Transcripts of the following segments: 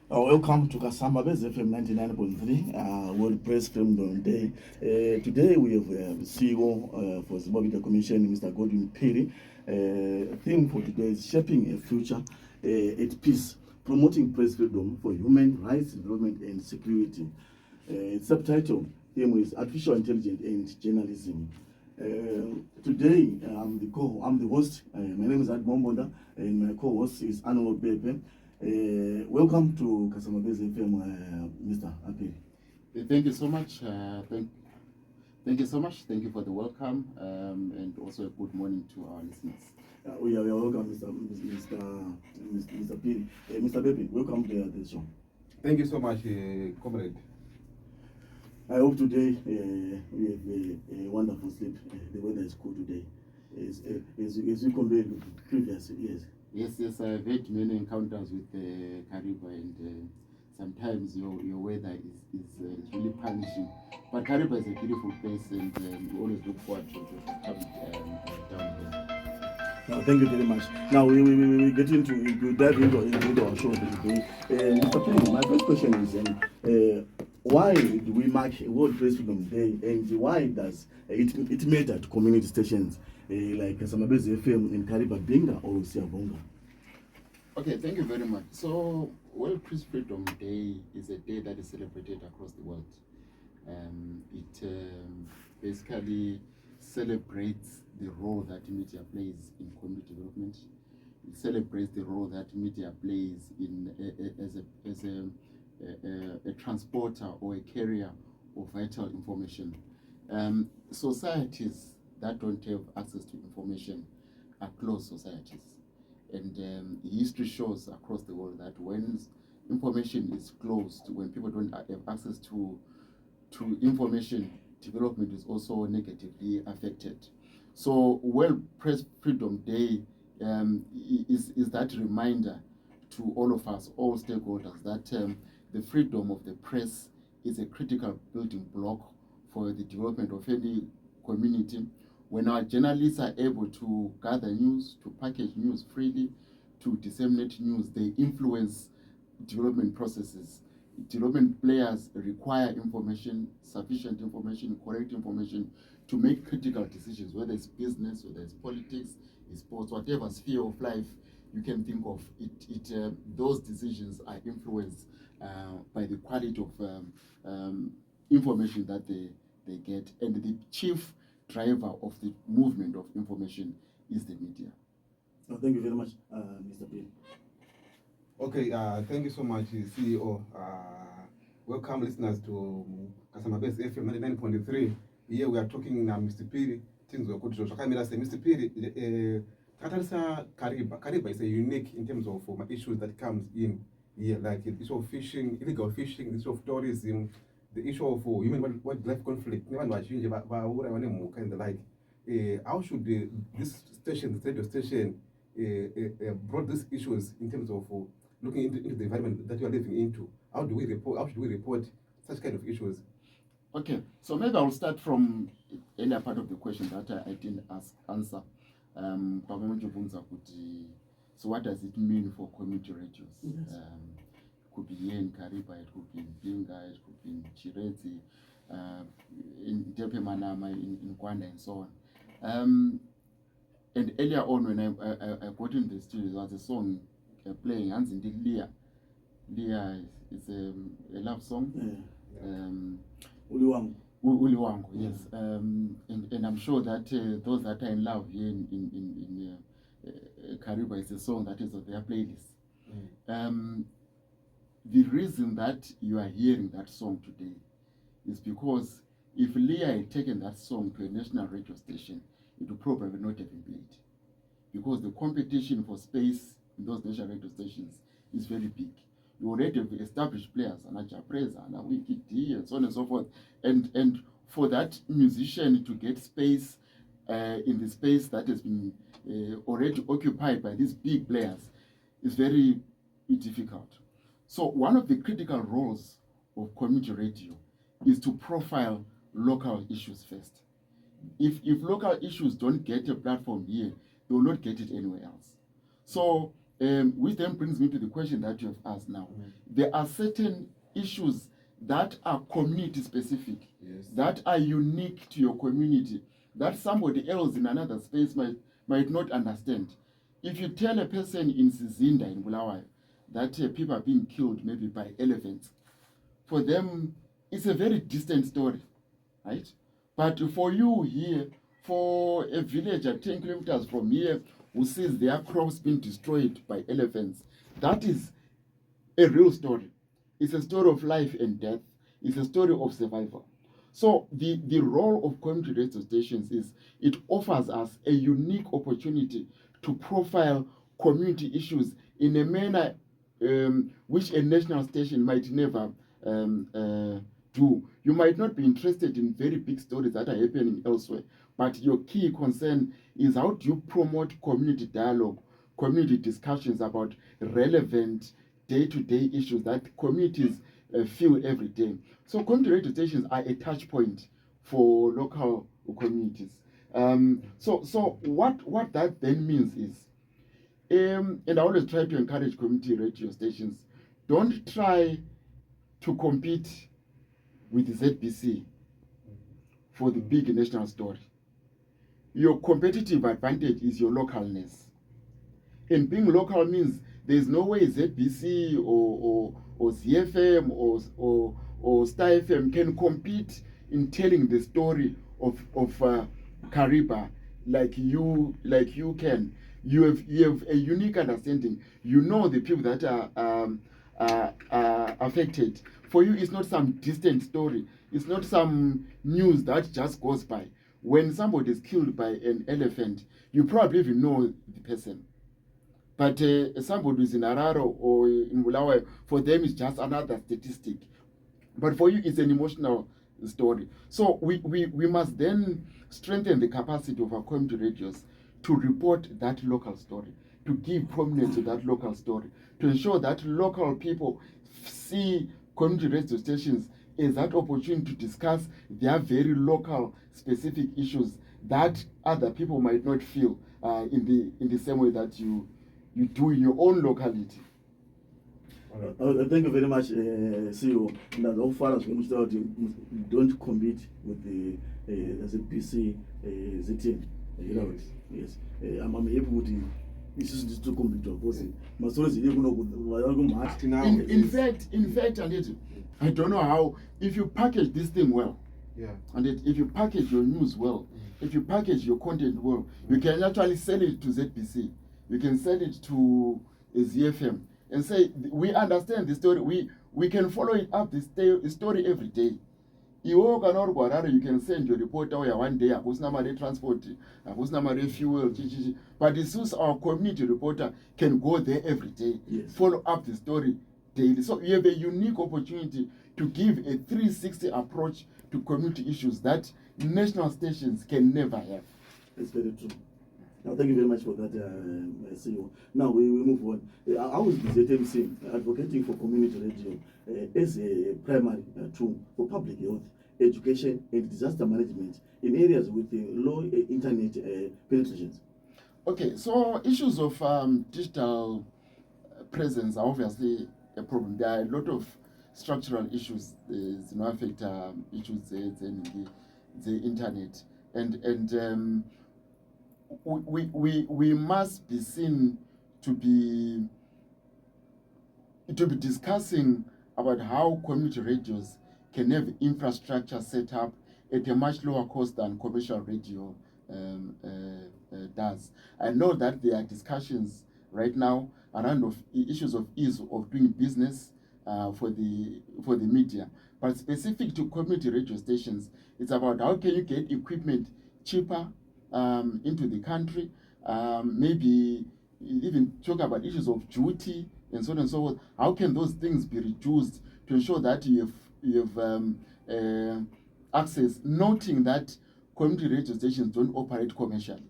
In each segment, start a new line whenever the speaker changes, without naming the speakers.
Welcome to Kasamba Base FM 99.3 World Press Freedom Day. Today we have CEO for Zimbabwe Commission, Mr. Godwin Phiri. Theme for today is shaping a future at peace, promoting press freedom for human rights, development and security. Its subtitle theme is artificial intelligence and journalism. Today I'm the host. My name is Ad Mombonda and my co-host is Anwar Bebe. Welcome to Kasamba Base FM, Mr. Phiri.
Thank you so much. Thank you so much. Thank you for the welcome, and also a good morning to our listeners.
We are welcome, Mr. Phiri. Mr. Bebe, welcome to the show.
Thank you so much, comrade.
I hope today we have a wonderful sleep. The weather is cool today. As we compare with previous years.
Yes, I've had many encounters with the Kariba, and sometimes your weather is really punishing. But Kariba is a beautiful place, and we always look forward to coming down here.
No, thank you very much. Now we get into we dive into our show today. Mr. Phiri, my first question is why do we mark World Press Freedom Day, and why does it matter to community stations like Kasamba Base FM in Kariba, Binga or Siavonga?
Okay, thank you very much. So, World Press Freedom Day is a day that is celebrated across the world. It basically celebrates the role that media plays in community development. It celebrates the role that media plays in as a transporter or a carrier of vital information. Societies that don't have access to information are closed societies. And history shows across the world that when information is closed, when people don't have access to information, development is also negatively affected. So World Press Freedom Day is that reminder to all of us, all stakeholders, that the freedom of the press is a critical building block for the development of any community. When our journalists are able to gather news, to package news freely, to disseminate news, they influence development processes. Development players require information, sufficient information, correct information to make critical decisions, whether it's business, whether it's politics, it's sports, whatever sphere of life you can think of. Those decisions are influenced by the quality of information that they get, and the chief driver of the movement of information is the media.
Thank you very much, Mr. Phiri.
Okay, thank you so much, CEO. Welcome, listeners, to Kasamba Base FM 99.3. Here we are talking Mr. Phiri. Things were good. Mr. Phiri, Kariba is a unique in terms of issues that comes in here, like the issue of fishing, illegal fishing, the issue of tourism, the issue of human wildlife conflict, and the like. How should this radio station, brought these issues in terms of looking into the environment that you are living into? How should we report such kind of issues?
Okay, so maybe I'll start from the earlier part of the question that I didn't answer. So what does it mean for community radios?
Yes.
Could be here in Kariba, it could be in Binga, it could be in Chirungu, in Tepe Manama, in Kwanda, and so on. And earlier on, when I got in the studio, there was a song playing, Hans in Leah. Leah is a love song.
Yeah. Uliwangu,
yes. And I'm sure that those that are in love here in Kariba, is a song that is on their playlist. The reason that you are hearing that song today is because if Leah had taken that song to a national radio station, it would probably not have been played. Because the competition for space in those national radio stations is very big. You already have established players, Anaja Preza, Ana Wiki D, and so on and so forth. And for that musician to get space in the space that has been already occupied by these big players is very difficult. So one of the critical roles of community radio is to profile local issues first. If local issues don't get a platform here, they will not get it anywhere else. So Which then brings me to the question that you have asked now. There are certain issues that are community specific, that are unique to your community, that somebody else in another space might not understand. If you tell a person in Sizinda, in Bulawayo, that people are being killed maybe by elephants, for them, it's a very distant story, right? But for you here, for a villager 10 kilometers from here who sees their crops being destroyed by elephants, that is a real story. It's a story of life and death. It's a story of survival. So the role of community radio stations is it offers us a unique opportunity to profile community issues in a manner which a national station might never do. You might not be interested in very big stories that are happening elsewhere, but your key concern is how do you promote community dialogue, community discussions about relevant day-to-day issues that communities feel every day. So community radio stations are a touch point for local communities. So what that then means is, and I always try to encourage community radio stations, don't try to compete with ZBC for the big national story. Your competitive advantage is your localness. And being local means there's no way ZBC or ZFM or Star FM can compete in telling the story of Kariba like you can. You have a unique understanding. You know the people that are affected. For you, it's not some distant story. It's not some news that just goes by. When somebody is killed by an elephant, you probably even know the person. But somebody who's in Araro or in Bulawayo, for them it's just another statistic. But for you, it's an emotional story. So we must then strengthen the capacity of our community radios to report that local story, to give prominence to that local story, to ensure that local people see community radio stations as that opportunity to discuss their very local specific issues that other people might not feel in the same way that you do in your own locality.
Thank you very much, CEO. Now, so far as we don't compete with the ZPC ZTN. You know it. Yes. I'm able to. This is to compete because my story is even
in fact, and I don't know how. If you package this thing well, and if you package your news well, if you package your content well, you can actually sell it to ZPC. You can send it to a ZFM and say, we understand the story. We can follow it up the story every day. You can send your reporter one day, transport, fuel, but this is our community reporter can go there every day, follow up the story daily. So you have a unique opportunity to give a 360 approach to community issues that national stations can never have.
It's very true. Now, thank you very much for that, CEO. Now, we move on. I was the ZMC advocating for community radio as a primary tool for public health, education, and disaster management in areas with low internet penetrations.
Okay, so issues of digital presence are obviously a problem. There are a lot of structural issues that affect issues in the internet, and we must be seen to be discussing about how community radios can have infrastructure set up at a much lower cost than commercial radio does. I know that there are discussions right now around issues of ease of doing business for the media, but specific to community radio stations, it's about how can you get equipment cheaper into the country, maybe even talk about issues of duty and so on and so forth. How can those things be reduced to ensure that you have access, noting that community radio stations don't operate commercially.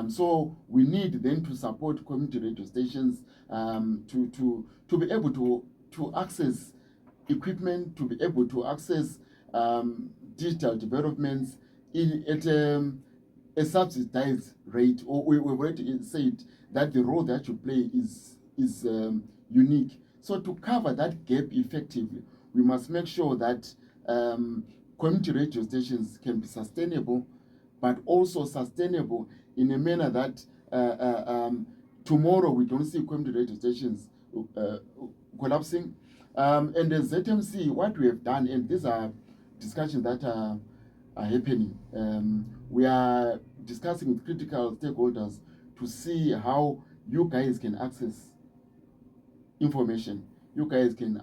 So we need then to support community radio stations to be able to access equipment, to be able to access digital developments a subsidized rate, or we've already said that the role that you play is unique. So to cover that gap effectively, we must make sure that community radio stations can be sustainable, but also sustainable in a manner that tomorrow we don't see community radio stations collapsing. And as ZMC, what we have done, and these are discussions that are happening, we are discussing with critical stakeholders to see how you guys can access information, you guys can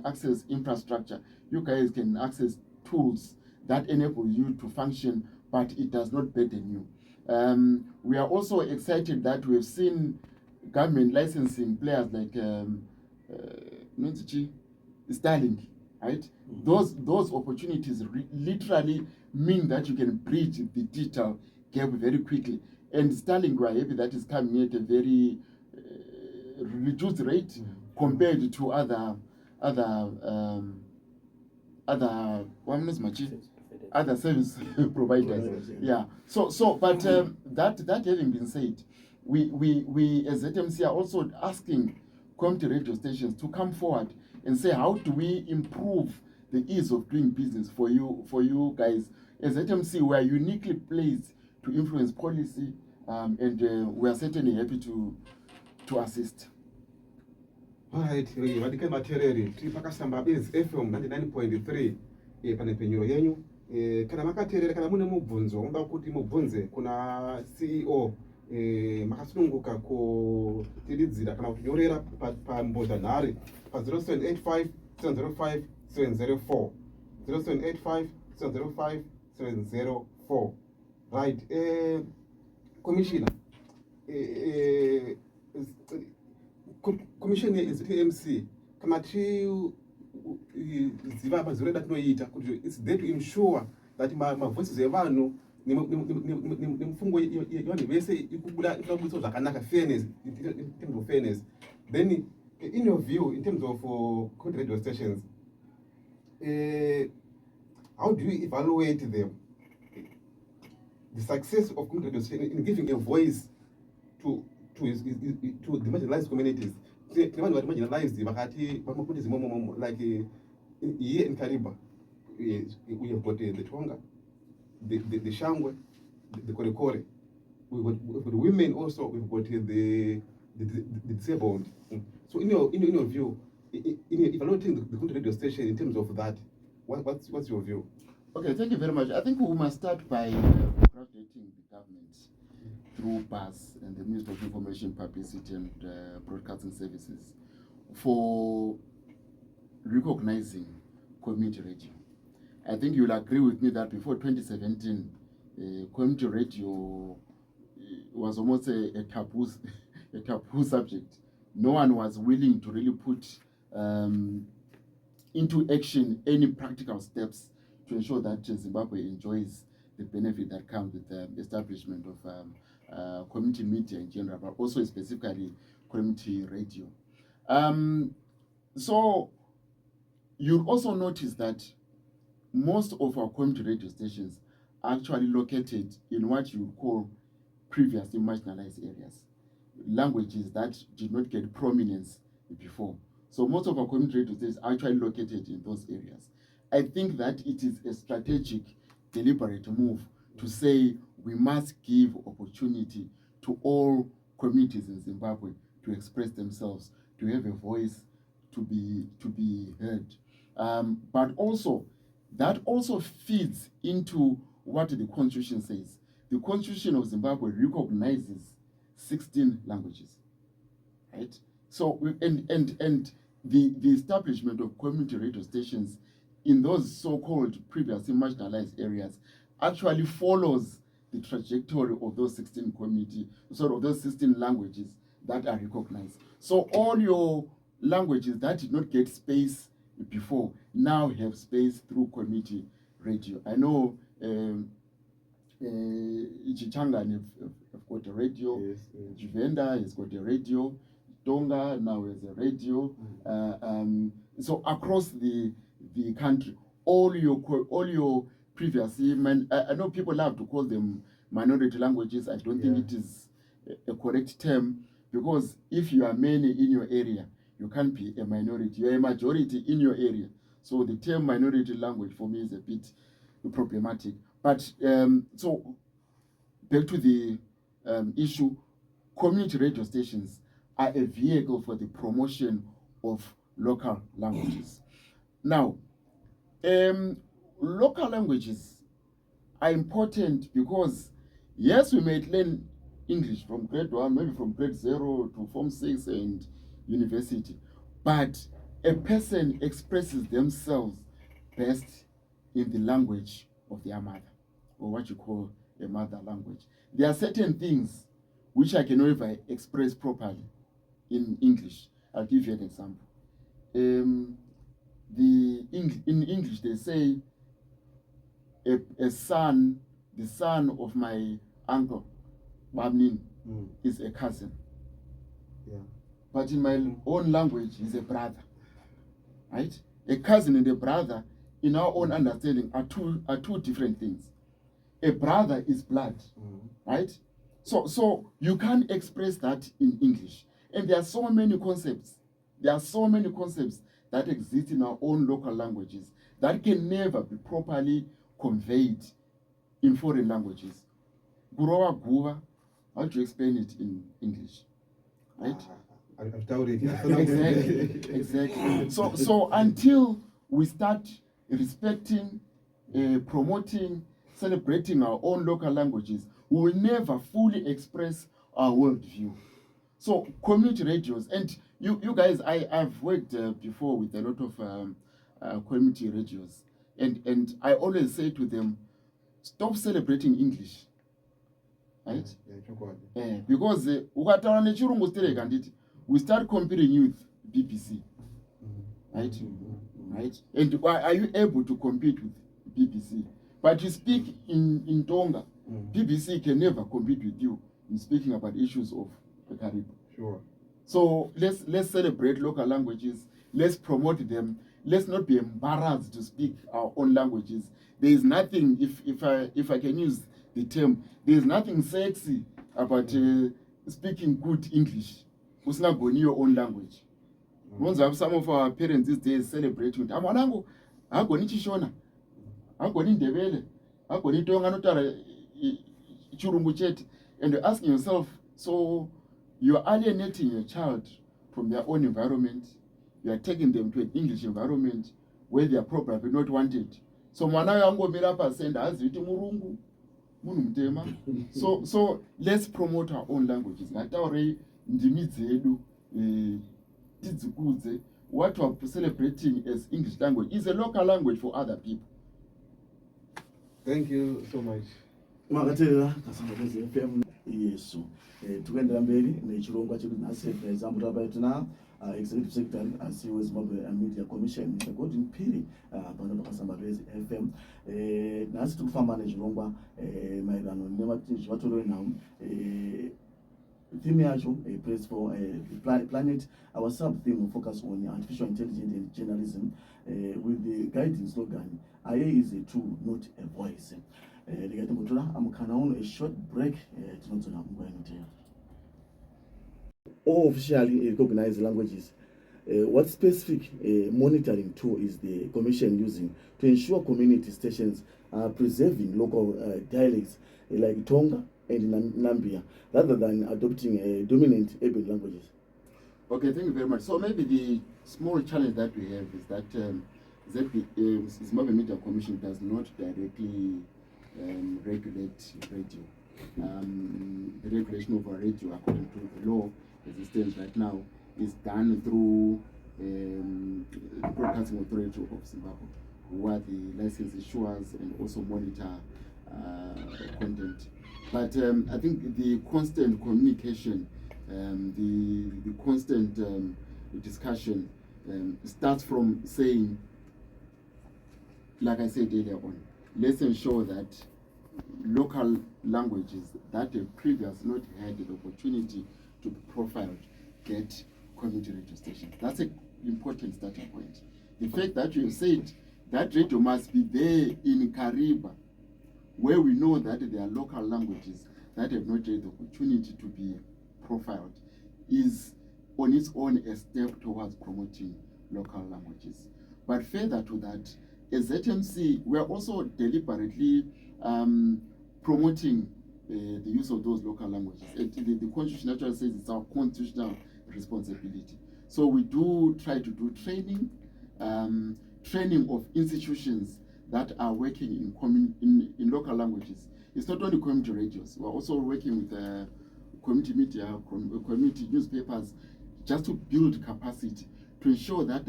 access infrastructure, you guys can access tools that enable you to function, but it does not burden you. We are also excited that we have seen government licensing players like Starlink, right? Those opportunities literally mean that you can bridge the digital gap very quickly. And Starlink, we are happy that is coming at a very reduced rate compared to other service providers. Yeah. So but that having been said, we as ZMC are also asking community radio stations to come forward and say, how do we improve the ease of doing business for you guys? As ZMC, we are uniquely placed to influence policy, and we are certainly happy to assist.
Alright, vadike matereri tiri pakasamba Base FM 99.3 pane penyuro yenyu. Kana makaterera, kana mune mubvunzo munoda kuti mubvunze kuna CEO makasununguka kutiridzira kana kutinyorera pambozhanhare pa 0785 705 704 0785 705 704. Right, Commissioner, Commission is TMC. Kama ziva maziro datinoita kuti it's there to ensure that my voices evanhu nemfungo yevanhu vese ikubuda zvakanaka, fairness, in terms of fairness. Then in your view, in terms of community radio stations, how do you evaluate them? The success of community radio stations in giving a voice to the marginalized communities. Marginalized, like here in Kariba, we have got the Tonga, the Shangwe, the Korekore. We've got the women also. We've got the disabled. So in your view, in evaluating the community radio station in terms of that, what's your view?
Okay, thank you very much. I think we must start by congratulating the government through BAS and the Ministry of Information, Publicity and Broadcasting Services for recognizing community radio. I think you'll agree with me that before 2017, community radio was almost a taboo, a taboo subject. No one was willing to really put into action any practical steps to ensure that Zimbabwe enjoys the benefit that comes with the establishment of community media in general, but also specifically community radio. So you'll also notice that most of our community radio stations are actually located in what you would call previously marginalized areas, languages that did not get prominence before. So most of our community radio stations are actually located in those areas. I think that it is a strategic, deliberate move to say we must give opportunity to all communities in Zimbabwe to express themselves, to have a voice, to be heard. But also, that also feeds into what the Constitution says. The Constitution of Zimbabwe recognizes 16 languages, right? So, and the establishment of community radio stations in those so-called previously marginalized areas actually follows the trajectory of those 16 those 16 languages that are recognized. So all your languages that did not get space before now have space through community radio. I know Chichangan have got a radio, yes. Juvenda has got a radio, Tonga now has a radio. So across the country, all your previously, I know people love to call them minority languages. I don't think it is a correct term, because if you are many in your area, you can't be a minority. You are a majority in your area. So the term minority language for me is a bit problematic. But so back to the issue, community radio stations are a vehicle for the promotion of local languages. Now, local languages are important because, yes, we may learn English from grade 1, maybe from grade 0 to Form 6 and university, but a person expresses themselves best in the language of their mother, or what you call a mother language. There are certain things which I can never express properly in English. I'll give you an example. In English, they say the son of my uncle, Babnin, is a cousin.
Yeah.
But in my own language, he's a brother. Right? A cousin and a brother, in our own understanding, are two different things. A brother is blood, right? So you can't express that in English. And there are so many concepts. There are so many concepts that exist in our own local languages that can never be properly conveyed in foreign languages. Gurowa guva, how do you explain it in English? Right?
I've told it.
Exactly. So until we start respecting, promoting, celebrating our own local languages, we will never fully express our worldview. So community radios, and you guys, I've worked before with a lot of community radios, and I always say to them, stop celebrating English, right? Because ukataura nechirungu stereka handiti, we start comparing you with BBC, right? Right? And are you able to compete with BBC? But you speak in Tonga, BBC can never compete with you in speaking about issues of the Caribbean.
Sure. So
let's celebrate local languages. Let's promote them. Let's not be embarrassed to speak our own languages. There is nothing, if I can use the term, there is nothing sexy about speaking good English. Who's not going your own language? Once have some of our parents these days celebrating. Amanango, I'm going to Shona, I'm going to Ndebele, I'm going to Tonga, Chirungu chet, and you're asking yourself, so you're alienating your child from their own environment. You are taking them to an English environment where they are probably not wanted. So mwana yango mirapa send as iti murungu munu mtema. So let's promote our own languages. Ngataure ndimi dzedu tidzikudze. What we are celebrating as English language is a local language for other people.
Thank you so much.
Makatera kasamba FM Yesu. Tukaenda mbele nechirongwa chedu nasi example tabaituna executive secretary asiwe Zimbabwe Media Commission Mr. Godwin Phiri pano kasamba FM nasi tukufamba nechirongwa maerano nevatoro nawo theme yacho a place for the planet. Our sub theme will focus on artificial intelligence and journalism with the guiding slogan AI is a tool, not a voice. A short break. All officially recognized languages. What specific monitoring tool is the Commission using to ensure community stations are preserving local dialects like Tonga and Nambia, rather than adopting dominant urban languages?
Okay, thank you very much. So maybe the small challenge that we have is that the Zimbabwe Media Commission does not directly regulate radio. The regulation of our radio, according to the law as it stands right now, is done through the Broadcasting Authority of Zimbabwe, who are the license issuers and also monitor content. But I think the constant communication, the constant discussion starts from saying, like I said earlier on, let's ensure that local languages that have previously not had the opportunity to be profiled get community radio stations. That's an important starting point. The fact that you have said that radio must be there in Kariba where we know that there are local languages that have not had the opportunity to be profiled, is on its own a step towards promoting local languages. But further to that, as ZMC, we are also deliberately promoting the use of those local languages. The Constitution actually says it's our constitutional responsibility. So we do try to do training of institutions that are working in local languages. It's not only community radios. We're also working with community media, community newspapers, just to build capacity to ensure that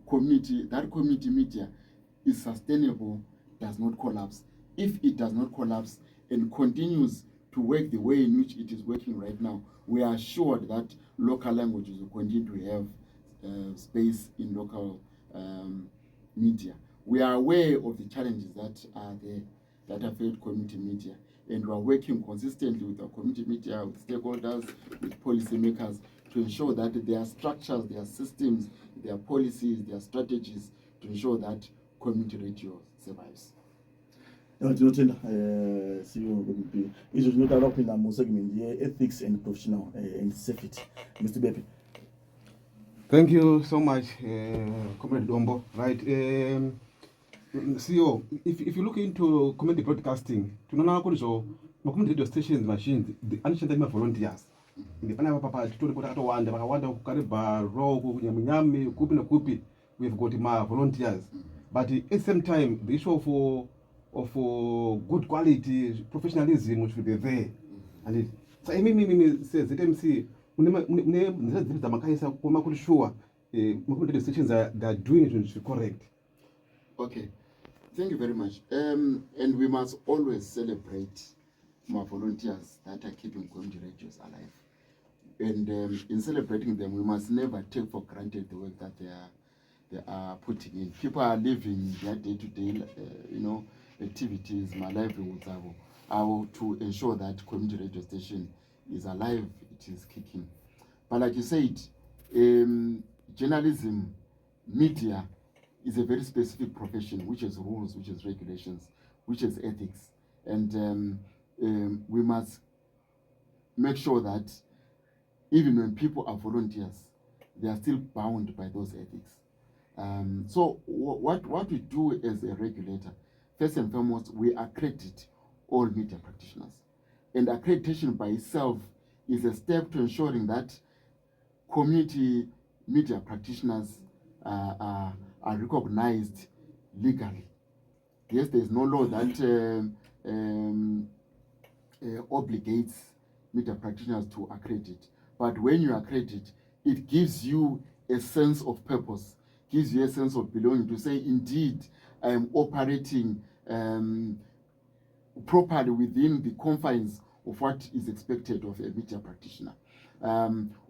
community media is sustainable, does not collapse. If it does not collapse and continues to work the way in which it is working right now, we are assured that local languages will continue to have space in local media. We are aware of the challenges that are there that affect community media, and we are working consistently with our community media, with stakeholders, with policymakers, to ensure that there are structures, there are systems, there are policies, there are strategies to ensure that community radio survives.
Tinotenda CEO Godwin Phiri. Izvo zvinotaura kupinda musegment ye-ethics and professional and safety. Mr. Bepi.
Thank you so much, Comrade Dombo. Right, CEO, if you look into community broadcasting, tunaona kuti community radio stations machines, the ancient volunteers. Ndipana papa titori kuti akatowanda vakawanda kukaribha ro kunyamunyami kupi nekupi, we've got my volunteers. But at the same time, the issue of good quality professionalism should be there. And so I says ZMC sure the stations are doing it correct.
Okay, thank you very much. And we must always celebrate my volunteers that are keeping community radios alive. And in celebrating them, we must never take for granted the work that they are putting in. People are living their day-to-day, activities, my livelihoods are to ensure that community radio station is alive, it is kicking. But like you said, journalism, media is a very specific profession, which has rules, which has regulations, which has ethics. And we must make sure that even when people are volunteers, they are still bound by those ethics. So what we do as a regulator, first and foremost, we accredit all media practitioners. And accreditation by itself is a step to ensuring that community media practitioners are recognized legally. Yes, there is no law that obligates media practitioners to accredit. But when you accredit, it gives you a sense of purpose, gives you a sense of belonging to say, indeed, I am operating properly within the confines of what is expected of a media practitioner.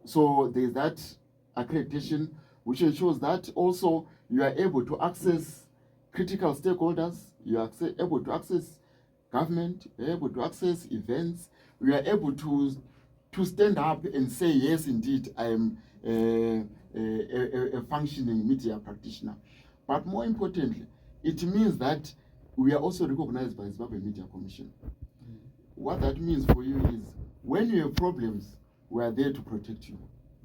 So there's that accreditation, which ensures that also you are able to access critical stakeholders, you are able to access government, you are able to access events, you are able to stand up and say, yes, indeed, I am a functioning media practitioner. But more importantly, it means that we are also recognized by the Zimbabwe Media Commission. What that means for you is, when you have problems, we are there to protect you.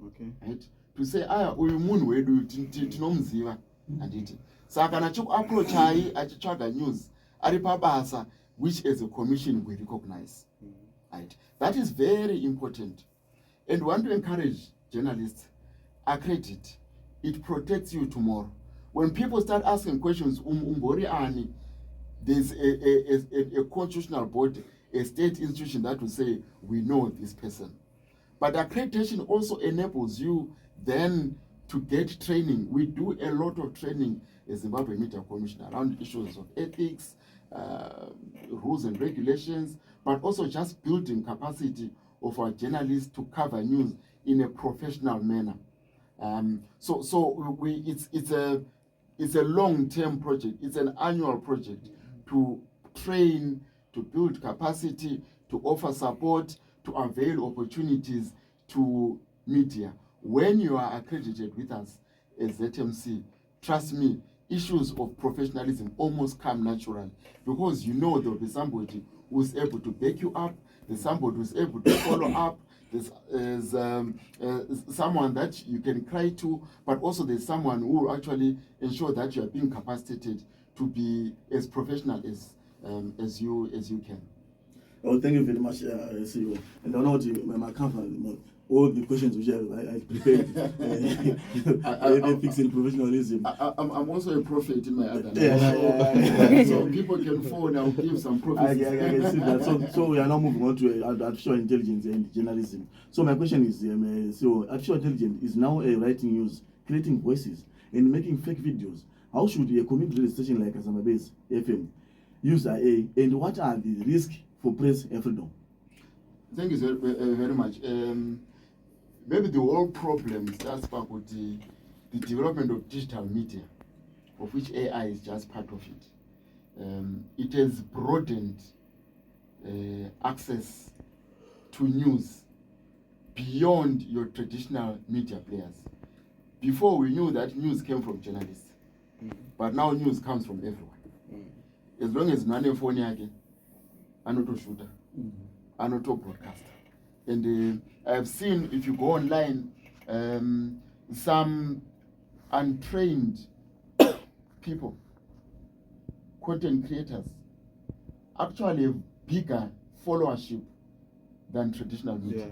Okay.
Right? To say, uyu munhu wedu tinomuziva handiti. Saka nachiku-approach hai achitsvaga news ari pabasa, which as a commission we recognize. Right? That is very important. And we want to encourage journalists, accredit. It protects you tomorrow. When people start asking questions, umbori ani, there's a constitutional body, a state institution that will say, we know this person. But accreditation also enables you then to get training. We do a lot of training as Zimbabwe Media Commission around issues of ethics, rules and regulations, but also just building capacity of our journalists to cover news in a professional manner. It's a long-term project. It's an annual project to train, to build capacity, to offer support, to avail opportunities to media. When you are accredited with us as ZMC, trust me, issues of professionalism almost come naturally, because you know there'll be somebody who's able to back you up, there's somebody who's able to follow up, there's someone that you can cry to, but also there's someone who will actually ensure that you are being capacitated to be as professional as you can.
Oh, thank you very much, CEO. And I know my company, all the questions which I prepared, ethics and professionalism.
I'm also a prophet in my other life. So people can phone, I'll give some prophecies.
I can see that. So we are now moving on to artificial intelligence and journalism. So my question is, so artificial intelligence is now writing news, creating voices, and making fake videos. How should a community radio station like Zimbabwe FM use IA, and what are the risks for press and freedom?
Thank you very much. Maybe the whole problem starts back with the development of digital media, of which AI is just part of it. It has broadened access to news beyond your traditional media players. Before, we knew that news came from journalists, but now news comes from everyone. As long as none phone yake, anoto shooter, anoto broadcaster. And I've seen, if you go online, some untrained people, content creators, actually have bigger followership than traditional media.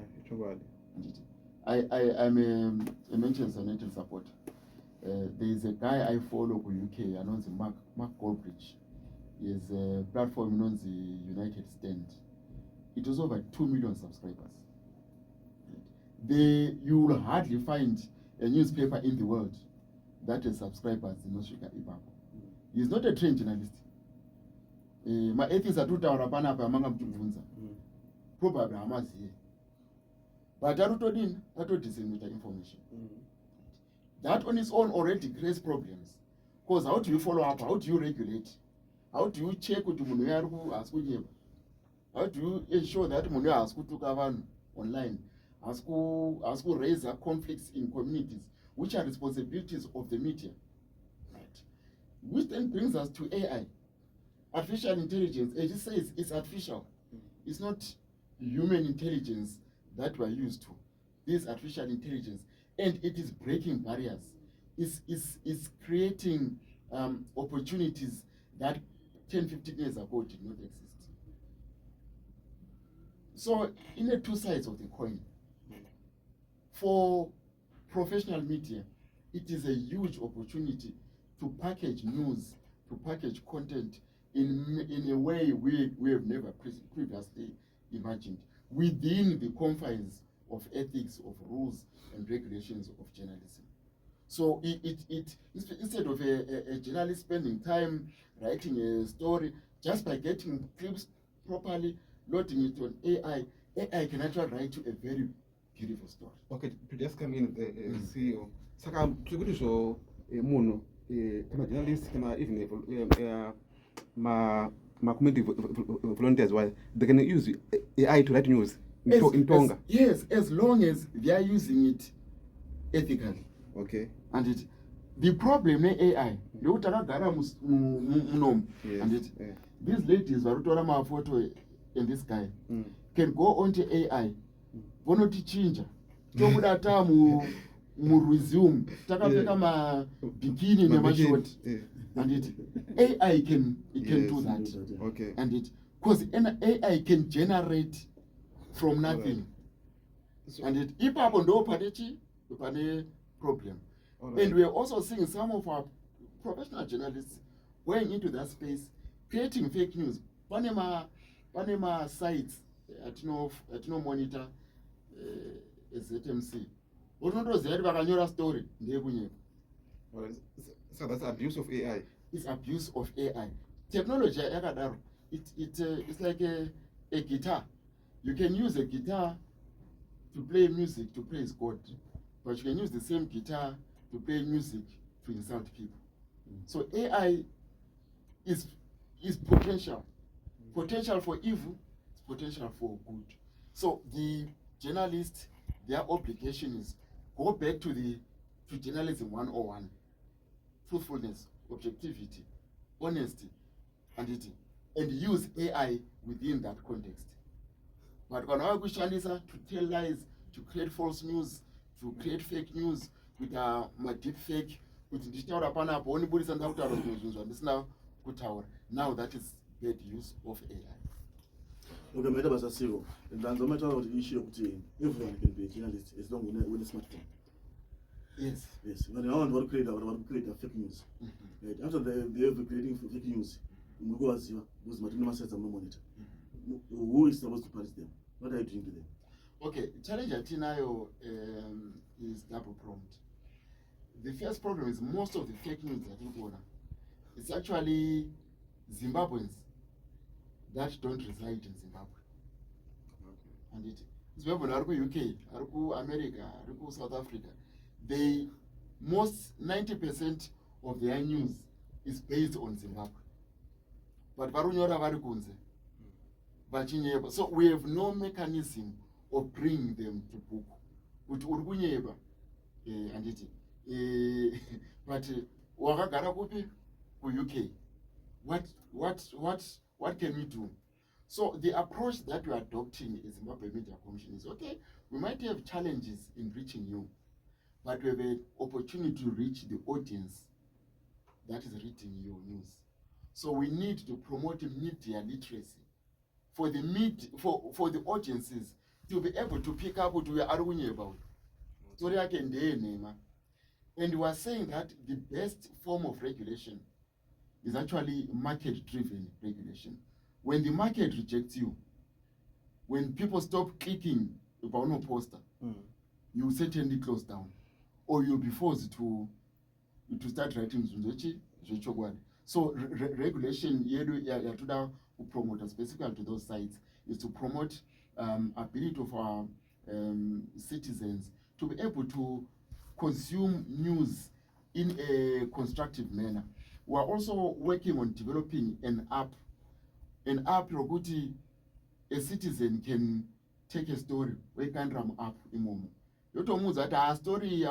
I'm a Manchester United supporter. There is a guy I follow in UK, I know Mark Goldbridge. He has a platform known as the United Stand. It was over 2 million subscribers. You will hardly find a newspaper in the world that has subscribers in Australia. He's not a trained journalist. My atheists are probably hamaziye. But disseminate information. That on its own already creates problems. Because how do you follow up? How do you regulate? How do you check with the how do you ensure that Mungu has to online? Has to raise conflicts in communities, which are responsibilities of the media. Right. Which then brings us to AI. Artificial intelligence, as it says, it's artificial. It's not human intelligence that we're used to. This artificial intelligence, and it is breaking barriers. It's creating opportunities that 10, 15 years ago did not exist. So, in the two sides of the coin, for professional media, it is a huge opportunity to package news, to package content in a way we have never previously imagined, within the confines of ethics, of rules and regulations of journalism. So it instead of a journalist spending time writing a story, just by getting clips properly, loading it on AI can actually write you a very beautiful story.
Okay, to just come in, CEO. Saka tikuti so muno kama journalist kama even ma community volunteers, why they can use AI to write news in Tonga.
Yes, as long as they are using it ethically.
Okay.
And the problem with AI, and these ladies varutora my photo in this guy can go onto AI, vonoti chinja tomuda tamu resume takapfeka ma bikini nemashoti, and AI can do that.
Okay.
And because AI can generate from nothing.
So,
And ipapo ndo pane problem.
right.
And we are also seeing some of our professional journalists going into that space, creating fake news. Panema sites at no monitor ZMC. What story?
So that's abuse of AI.
It's abuse of AI. Technology, it's like a guitar. You can use a guitar to play music, to praise God, but you can use the same guitar to play music to insult people. So AI is potential for evil, it's potential for good. So the journalists, their obligation is go back to journalism 101. truthfulness, objectivity, honesty, and use AI within that context. But when I kushandisa to tell lies, to create false news, to create fake news with my deep fake, with ndichitaura panapo onibudisa ndakutaura zvinhu zvandisina kutaura. Now that is bad use of AI.
Okay, maita basa siko. Ndanzo mataura kuti issue yokuti everyone can be a journalist as long with a smartphone.
Yes.
Yes. When you want to create a fake news. Right. After they have creating fake news, mugowaziva because matino masetsa monitor. Who is supposed to punish them? What are you doing to them?
Okay, challenge atinayo is double pronged. The first problem is most of the fake news that you order, it's actually Zimbabweans that don't reside in Zimbabwe. Okay. And Zimbabwe are UK, are America, are South Africa. They most 90% of their news is based on Zimbabwe. But varunyora vari kunze. So we have no mechanism of bringing them to book. Kuti uri kunyeba anditi but wakagara kupi ku UK. What can we do? So the approach that we are adopting as Zimbabwe Media Commission is okay. We might have challenges in reaching you, but we have an opportunity to reach the audience that is reading your news. So we need to promote media literacy for the for the audiences to be able to pick up what we are arguing about. And we are saying that the best form of regulation is actually market-driven regulation. When the market rejects you, when people stop clicking about no poster, you certainly close down, or you'll be forced to start writing zunzochi. So regulation to promote, specifically to those sites, is to promote ability of our citizens to be able to consume news in a constructive manner. We are also working on developing an app Roguti, a citizen can take a story, we can ram up imomo. Yoto that our story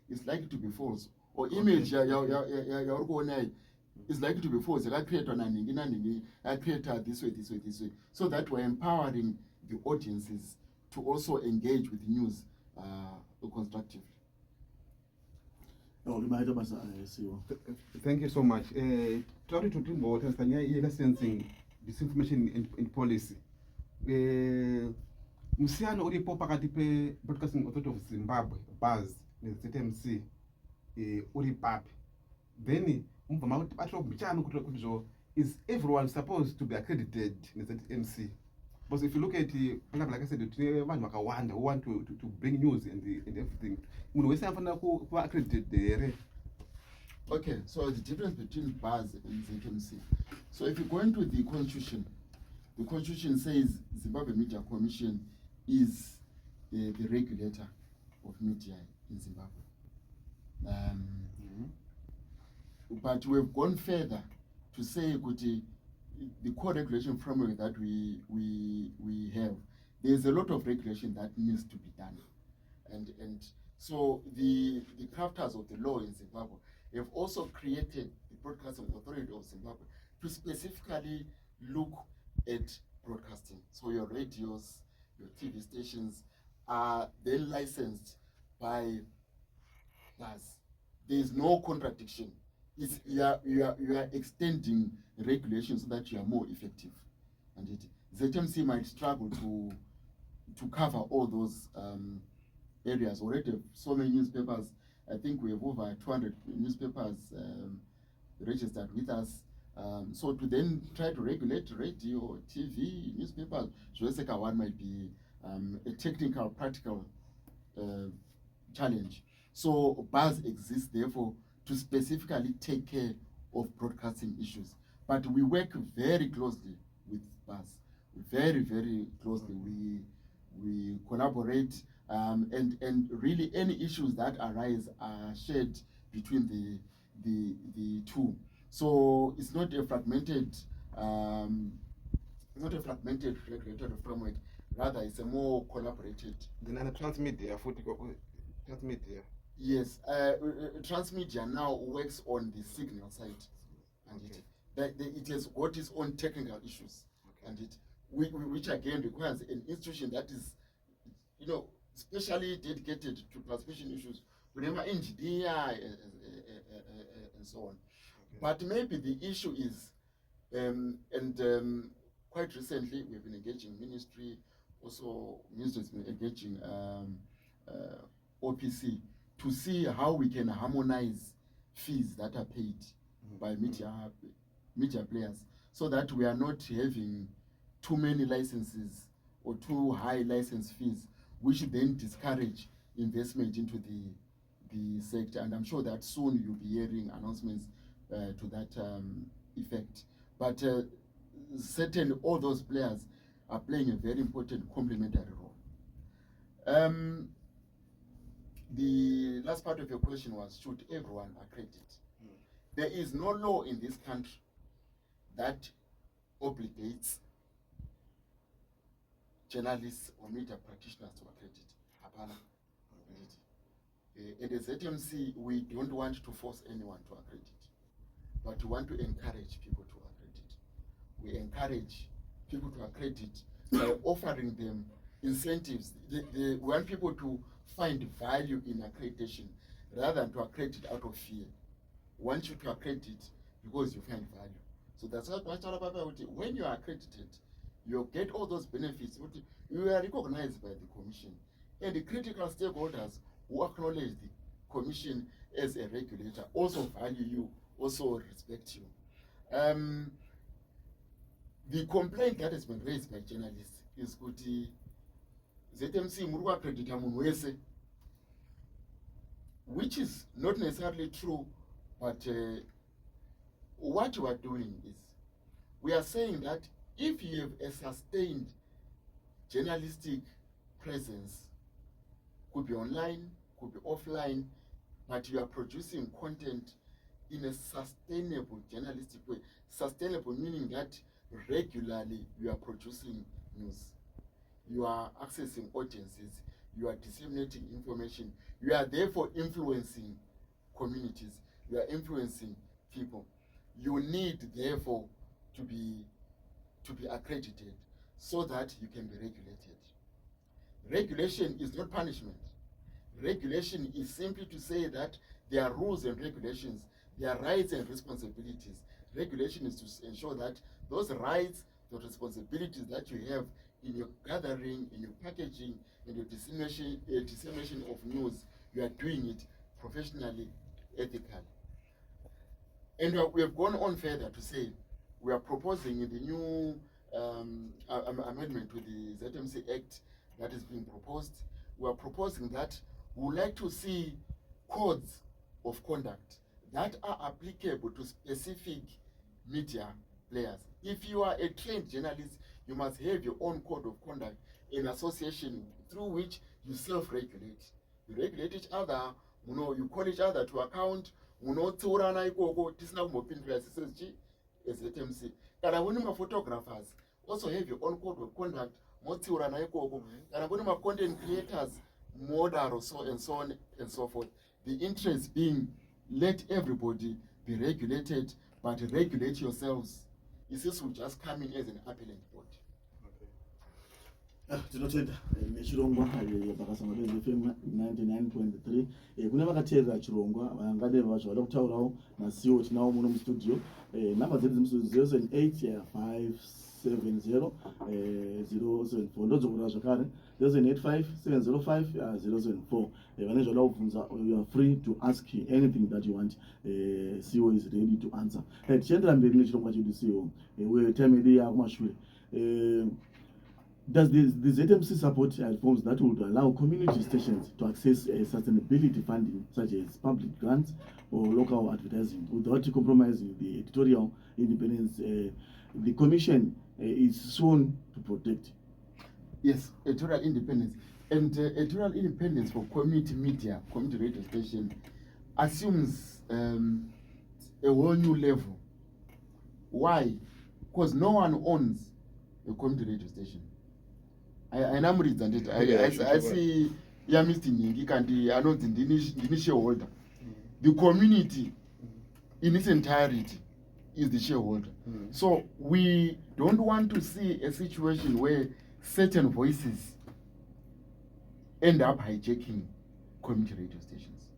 is likely to be false, or image is likely to be false. I create I create this way. So that we're empowering the audiences to also engage with news constructively.
Thank you so much. Try to think about sensing disinformation in policy. Musiano uripo pakati pe Broadcasting Authority of Zimbabwe, BAZ, ZMC, uripapi. Then is everyone supposed to be accredited in ZMC? Because if you look at like I said, who want to bring news and everything, we accredited there.
Okay, so the difference between BAZ and ZMC. So if you go into the Constitution says Zimbabwe Media Commission is the regulator of media in Zimbabwe. But we've gone further to say the core regulation framework that we have, there's a lot of regulation that needs to be done. And so the crafters of the law in Zimbabwe have also created the Broadcasting Authority of Zimbabwe to specifically look at broadcasting. So your radios, your TV stations are then licensed by us. There is no contradiction. You are extending regulations so that you are more effective. And ZMC might struggle to cover all those areas. Already so many newspapers. I think we have over 200 newspapers registered with us. So to then try to regulate radio, TV, newspapers, one might be a technical, practical challenge. So BAZ exists, therefore, to specifically take care of broadcasting issues. But we work very closely with BAZ, very, very closely. We collaborate, and really any issues that arise are shared between the two. So it's not a fragmented regulatory framework. Rather, it's a more collaborated.
Then transmedia.
Yes, transmedia now works on the signal side, and it has got its own technical issues, and which again requires an institution that is, specially dedicated to transmission issues, remember engineer and so on. But maybe the issue is, quite recently we've been engaging ministry, also ministry has been engaging OPC to see how we can harmonize fees that are paid by media players, so that we are not having too many licenses or too high license fees, which then discourage investment into the sector. And I'm sure that soon you'll be hearing announcements to that effect. But certainly all those players are playing a very important complementary role. The last part of your question was, should everyone accredit? There is no law in this country that obligates journalists or media practitioners to accredit. At the ZMC, we don't want to force anyone to accredit, but we want to encourage people to accredit. We encourage people to accredit by offering them incentives. We want people to find value in accreditation rather than to accredit out of fear. We want you to accredit because you find value. So that's what when you are accredited, you get all those benefits. You are recognized by the commission, and the critical stakeholders who acknowledge the commission as a regulator also value you, also respect you. The complaint that has been raised by journalists is kuti ZMC muri kuaccredita munhu wese, which is not necessarily true, but what we are doing is we are saying that if you have a sustained journalistic presence, could be online, could be offline, but you are producing content in a sustainable journalistic way. Sustainable meaning that regularly you are producing news, you are accessing audiences, you are disseminating information, you are therefore influencing communities, you are influencing people. You need therefore to be accredited so that you can be regulated. Regulation is not punishment. Regulation is simply to say that there are rules and regulations, there are rights and responsibilities. Regulation is to ensure that those rights, the responsibilities that you have in your gathering, in your packaging, in your dissemination of news, you are doing it professionally, ethically. And we have gone on further to say we are proposing in the new amendment to the ZMC Act that is being proposed. We are proposing that we would like to see codes of conduct that are applicable to specific media players. If you are a trained journalist, you must have your own code of conduct in association through which you self-regulate. You regulate each other, you call each other to account, munotsaurana ikoko tisina kumbopindura ssg ZMC. Kana mune photographers, also have your own code of conduct, motsaurana ikoko. Kana mune content creators, modaro, so and so on and so forth. The interest being, let everybody be regulated, but regulate yourselves. This will just come in as an appellate body.
Tinotenda nechirongwa pakasangwa neFM 99.3 kune vakateerera chirongwa vangade vacho vada kutaurawo nasiwo tinawo muno mustudio. Namba dzedu dzimustudio 078 570 074 ndodzokura zvakare 085 705 074. Vane zvada kubvunza, you are free to ask anything that you want. CEO is ready to answer. Tichiendera mberi nechirongwa chedu CEO, time yedu yakumashure. Does the ZMC support reforms that would allow community stations to access sustainability funding, such as public grants or local advertising, without compromising the editorial independence the Commission is sworn to protect?
Yes, editorial independence. And editorial independence for community media, community radio station, assumes a whole new level. Why? Because no one owns a community radio station. I see yamr nyingi kandi anonzi ndini shareholder. The community in its entirety is the shareholder. So we don't want to see a situation where certain voices end up hijacking community radio stations.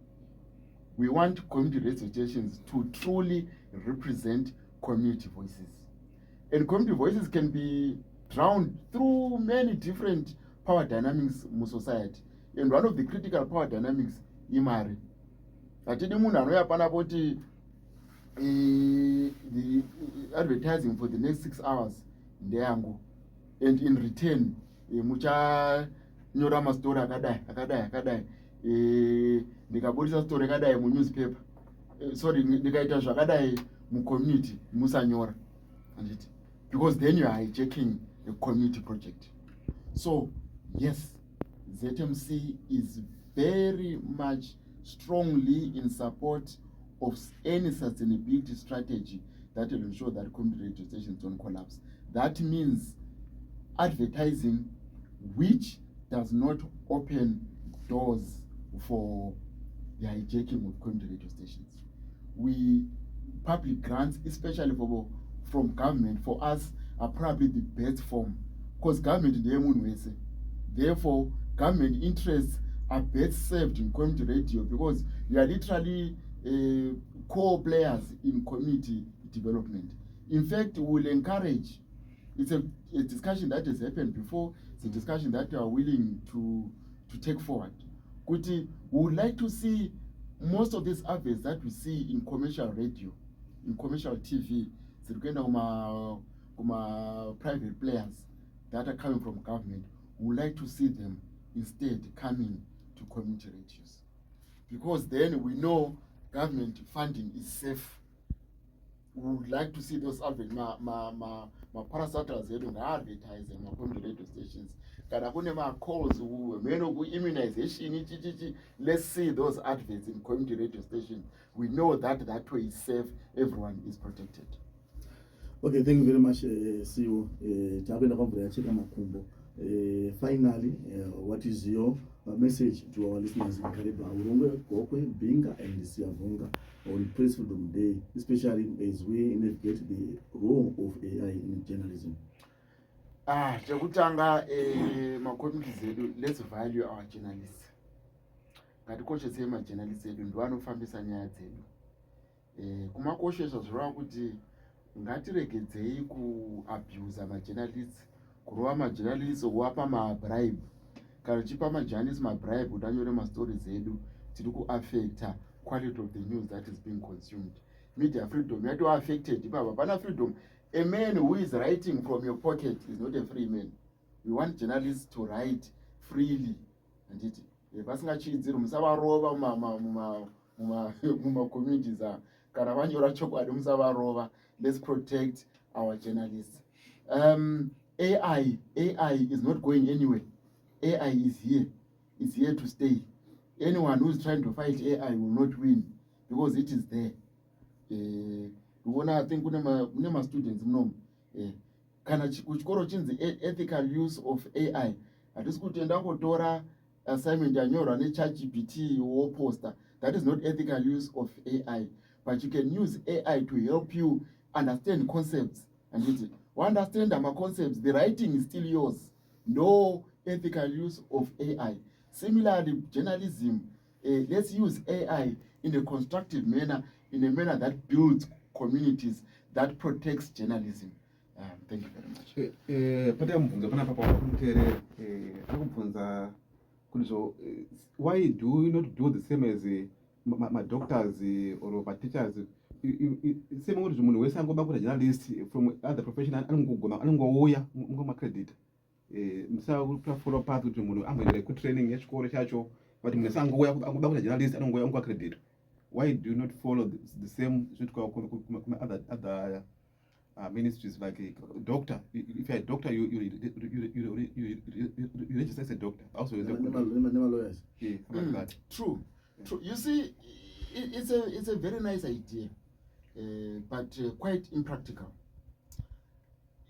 We want community radio stations to truly represent community voices. And community voices can be drowned through many different power dynamics in society. And one of the critical power dynamics is imari. Atidi munhu anouya pana poti the advertising for the next 6 hours ndeyangu, and in return muchanyora mastori akadai ndikabudisa story akadai munewspaper, sorry, ndikaita zvakadai mucommunity musanyora, because then you are hijacking a community project. So yes, ZMC is very much strongly in support of any sustainability strategy that will ensure that community radio stations don't collapse. That means advertising which does not open doors for the hijacking of community radio stations. Public grants, especially from government, for us are probably the best form, because government is the. Therefore, government interests are best served in community radio, because we are literally core players in community development. In fact, we will encourage, it's a discussion that has happened before, it's a discussion that we are willing to take forward. We would like to see most of these adverts that we see in commercial radio, in commercial TV, private players that are coming from government. We would like to see them instead coming to community radios, because then we know government funding is safe. We would like to see those adverts, parastatals advertising community radio stations. Calls, immunization, let's see those adverts in community radio stations. We know that way is safe, everyone is protected.
Okay, thank you very much, CEO. Finally, what is your message to our listeners in Kariba, Urungwe, Kokwe, Binga, and Siavunga on Press Freedom Day, especially as we navigate the role of AI in journalism?
Chekutanga macommunities edu, let's value our journalists. Ngatikoshese majournalists edu ndivanofambisa nyaya dzedu. Kumakoshesha zvoreva kuti ngatiregedzei kuabuse majournalists, kurova majournalists, kuvapa mabribe. Kana uchipa majournalists mabribe kuti anyore mastories edu, tiri kuaffecta quality of the news that is being consumed. Media freedom yato affected. Ipapa pana freedom. A man who is writing from your pocket is not a free man. We want journalists to write freely. And it vasingachidziri musavarova muma-communities kana vanyora chokwadi musavarova. Let's protect our journalists. AI is not going anywhere. AI is here. It's here to stay. Anyone who's trying to fight AI will not win, because it is there. I think kunema students mnom kana kuchikoro chinzi ethical use of AI. Hatisi kutenda kutora assignment yanyorwa neChatGPT or poster. That is not ethical use of AI. But you can use AI to help you understand concepts. And it, understand my concepts, the writing is still yours. No ethical use of AI. Similarly, journalism, let's use AI in a constructive manner, in a manner that builds communities, that protects journalism. Thank you very
much. Why do you not do the same as my doctors or my teachers? Same way munhu wese angoba journalist from other profession anongouya credit. Follow path kuti munhu amboendere kutraining yechikoro chacho, but munhu wese angoba journalist anongouya credit. Why do you not follow the same other ministries like a doctor? If you're a doctor, you register as a doctor. Also,
lawyers.
Yeah, like that.
True. You see, it's a very nice idea, but quite impractical.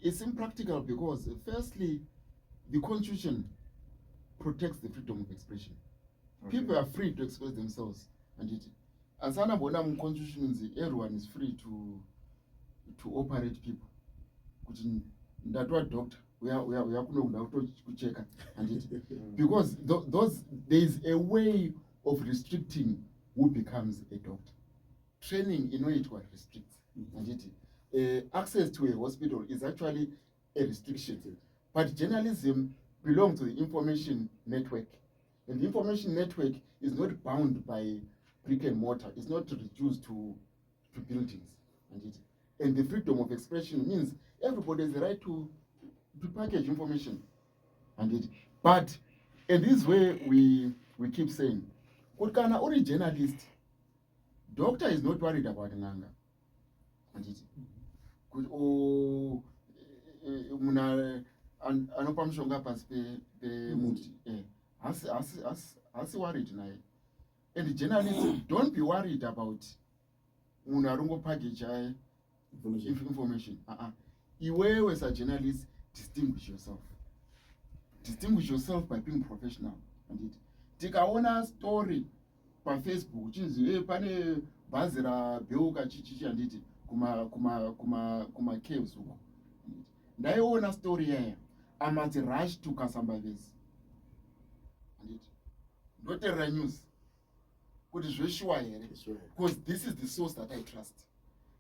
It's impractical because, firstly, the Constitution protects the freedom of expression. People are free to express themselves. And it, as an constitution, everyone is free to operate people. That's what doctor. We are kucheka and it because those there is a way of restricting who becomes a doctor. Training in it what restricts and it access to a hospital is actually a restriction. But journalism belongs to the information network, and the information network is not bound by brick and mortar. It's not reduced to buildings and it. And the freedom of expression means everybody has the right to package information and it. But in this way we keep saying, Kurkana or journalist, doctor is not worried about Nanga. And it muna anopamshonga pasi muti asi worried naye. And journalists don't be worried about munarungo package information. Iwewe as a journalist, distinguish yourself. Distinguish yourself by being professional. And it. Tikaona story pa Facebook, chinzi pane bhazi rabeuka chichichi anditi kuma caves huko. Ndaiona story yaya. I must rush to Kasambavesi. And it. Ndoterera news. Kuti zveshuwa here. Because this is the source that I trust.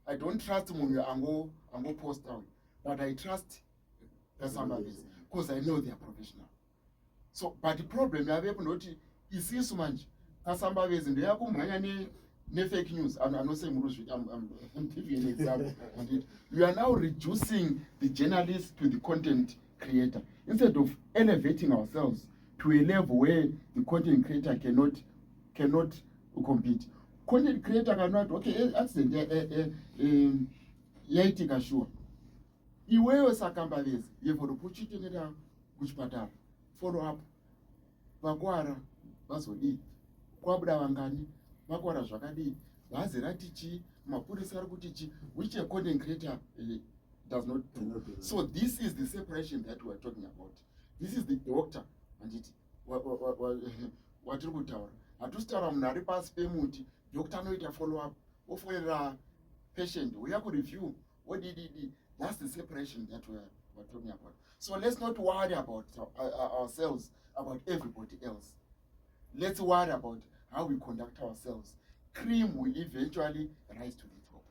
I don't trust munhu ango post out, but I trust Kasambavesi because I know they are professional. So, but the problem you have not is this much. Kasambavesi they are kumhanya ne fake news. I'm not saying I'm giving an example. We are now reducing the journalist to the content creator instead of elevating ourselves to a level where the content creator cannot compete. Content creator cannot, okay, accident, yaitika sure. Iwewe Sakambavesi, yevono kuchitenera kuchipatara. Follow up. Vakwara, vazodi. Kwabuda vangani, vakwara zvakadi. Vazi ratichi, mapurisa rikutichi, which a content creator does not do. So this is the separation that we are talking about. This is the doctor, and it, what you could tell. Atustara munari pasi pemuti. Doctor no follow up. Offer patient. We have to review. What did he? That's the separation that we're talking about. So let's not worry about ourselves, about everybody else. Let's worry about how we conduct ourselves. Cream will eventually rise to the top.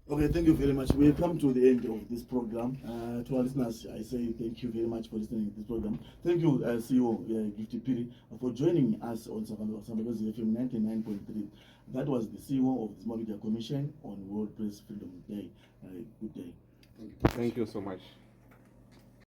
Okay, thank you very much. We come to the end of this program. To our listeners, I say thank you very much for listening to this program. Thank you, CEO Godwin Phiri, for joining us on Zimbabwe FM 99.3. That was the CEO of the Zimbabwe Commission on World Press Freedom Day. Good day.
Thank you so much.